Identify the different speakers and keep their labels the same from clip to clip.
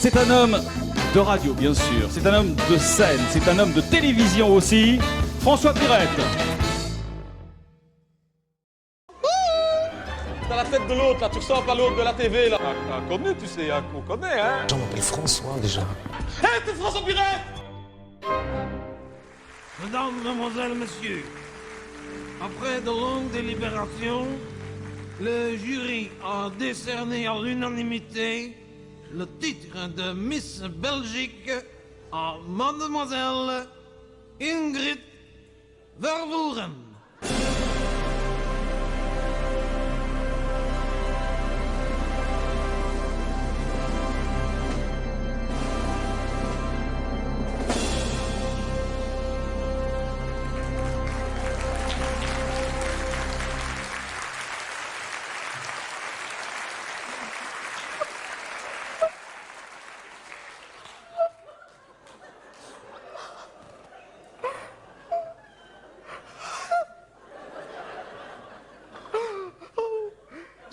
Speaker 1: C'est un homme de radio, bien sûr. C'est un homme de scène. C'est un homme de télévision aussi. François Pirette.
Speaker 2: T'as la tête de l'autre, là, tu ressembles à l'autre de la TV, là. Connu, tu sais, on connaît, hein.
Speaker 3: Je m'appelle François, déjà.
Speaker 2: Hé, t'es François Pirette!
Speaker 4: Mesdames, Mademoiselles, Messieurs, après de longues délibérations, le jury a décerné à l'unanimité le titre de Miss Belgique à Mademoiselle Ingrid Vervoeren.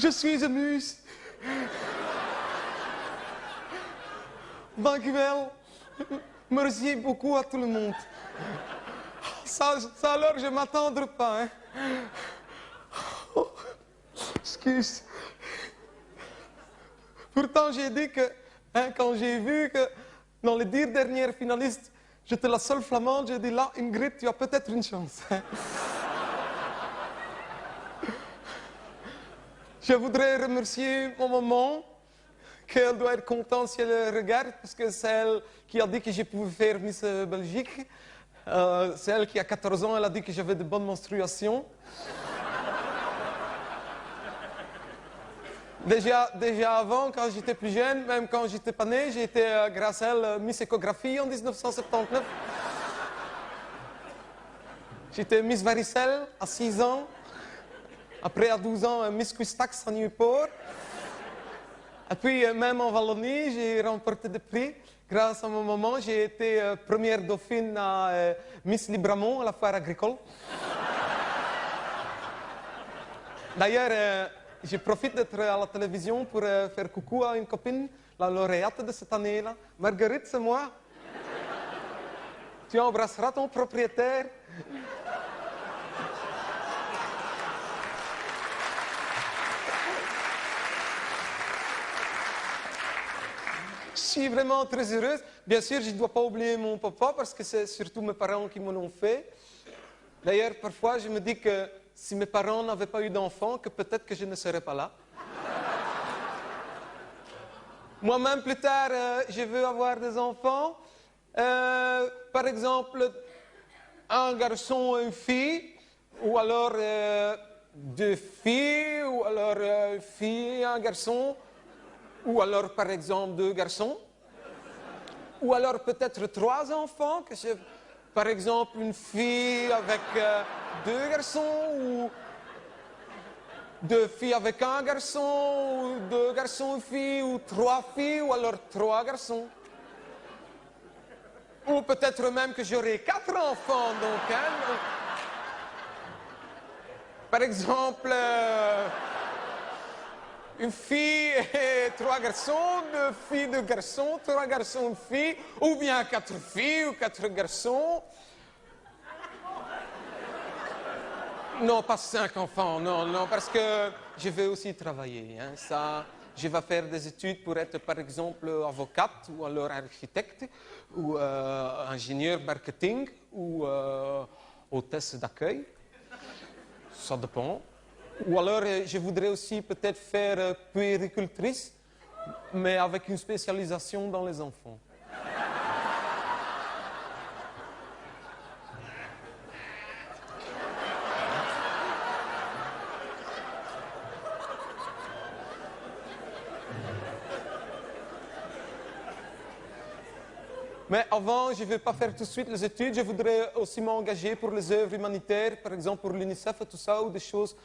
Speaker 5: Je suis émue. Dankjewel. Merci beaucoup à tout le monde. Ça alors, je m'attendrai pas, hein. Oh, excuse. Pourtant, j'ai dit que, hein, quand j'ai vu que dans les 10 dernières finalistes, j'étais la seule flamande, j'ai dit là, Ingrid, tu as peut-être une chance. Hein. Je voudrais remercier mon maman, qu'elle doit être contente si elle regarde, parce que c'est elle qui a dit que je pouvais faire Miss Belgique. C'est elle qui, à 14 ans, elle a dit que j'avais de bonnes menstruations. Déjà avant, quand j'étais plus jeune, même quand j'étais pas né, j'ai été, grâce à elle, Miss Échographie en 1979. J'étais Miss Varicelle à 6 ans. Après, à 12 ans, Miss Custax à Nieuwpoort. Et puis, même en Wallonie, j'ai remporté des prix. Grâce à mon maman, j'ai été première dauphine à Miss Libramont, à la foire agricole. D'ailleurs, je profite d'être à la télévision pour faire coucou à une copine, la lauréate de cette année-là. Marguerite, c'est moi. Tu embrasseras ton propriétaire. Je suis vraiment très heureuse. Bien sûr, je ne dois pas oublier mon papa parce que c'est surtout mes parents qui me l'ont fait. D'ailleurs, parfois, je me dis que si mes parents n'avaient pas eu d'enfants, que peut-être que je ne serais pas là. Moi-même, plus tard, je veux avoir des enfants. Par exemple, un garçon et une fille, ou alors 2 filles, ou alors une fille et un garçon. Ou alors, par exemple, 2 garçons. Ou alors peut-être 3 enfants. Par exemple, une fille avec 2 garçons. Ou 2 filles avec un garçon. Ou 2 garçons et une fille. Ou 3 filles. Ou alors 3 garçons. Ou peut-être même que j'aurai 4 enfants. Donc, hein, par exemple... une fille et 3 garçons, 2 filles, 2 garçons, 3 garçons, une fille, ou bien 4 filles ou 4 garçons. Non, pas 5 enfants, non, parce que je vais aussi travailler. Hein, ça, je vais faire des études pour être, par exemple, avocate, ou alors architecte, ou ingénieur marketing, ou hôtesse d'accueil. Ça dépend. Ou alors, je voudrais aussi peut-être faire puéricultrice, mais avec une spécialisation dans les enfants. Mais avant, je ne vais pas faire tout de suite les études. Je voudrais aussi m'engager pour les œuvres humanitaires, par exemple pour l'UNICEF et tout ça, ou des choses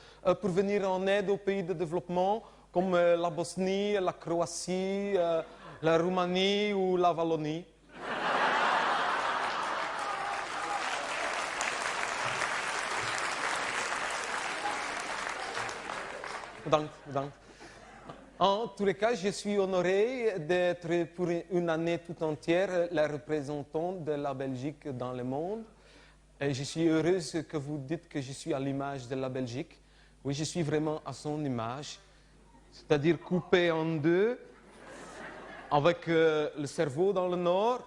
Speaker 5: pour venir en aide aux pays de développement, comme la Bosnie, la Croatie, la Roumanie ou la Wallonie. Bedankt, bedankt. En tous les cas, je suis honoré d'être pour une année tout entière la représentante de la Belgique dans le monde. Et je suis heureuse que vous dites que je suis à l'image de la Belgique. Oui, je suis vraiment à son image, c'est-à-dire coupé en deux, avec le cerveau dans le nord,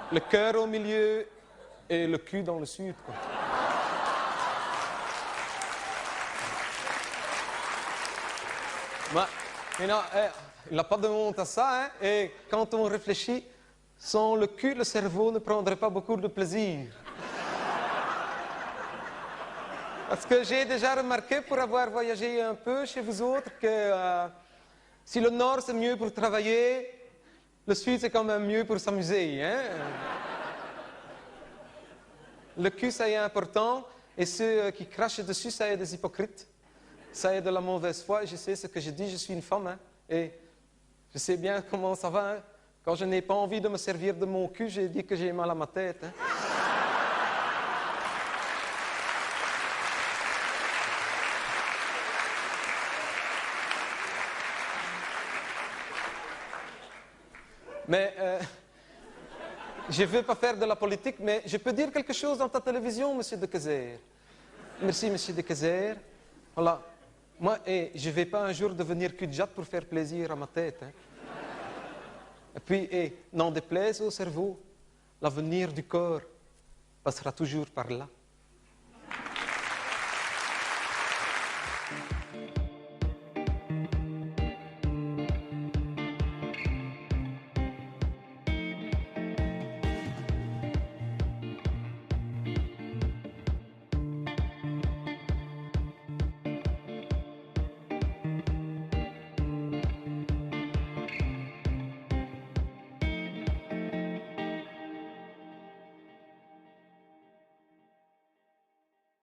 Speaker 5: le cœur au milieu et le cul dans le sud, quoi. Mais non, il n'a pas de honte à ça, hein? Et quand on réfléchit, sans le cul, le cerveau ne prendrait pas beaucoup de plaisir. Parce que j'ai déjà remarqué, pour avoir voyagé un peu chez vous autres, que si le nord c'est mieux pour travailler, le sud c'est quand même mieux pour s'amuser, hein? Le cul, ça est important, et ceux qui crachent dessus, ça est des hypocrites. Ça est de la mauvaise foi, je sais ce que je dis, je suis une femme, hein, et je sais bien comment ça va. Hein. Quand je n'ai pas envie de me servir de mon cul, j'ai dit que j'ai mal à ma tête. Hein. Mais je ne veux pas faire de la politique, mais je peux dire quelque chose dans ta télévision, monsieur de Keyser. Merci, monsieur de Keyser. Voilà. Moi, je ne vais pas un jour devenir cul-de-jatte pour faire plaisir à ma tête. Hein. Et puis, n'en déplaise au cerveau, l'avenir du corps passera toujours par là.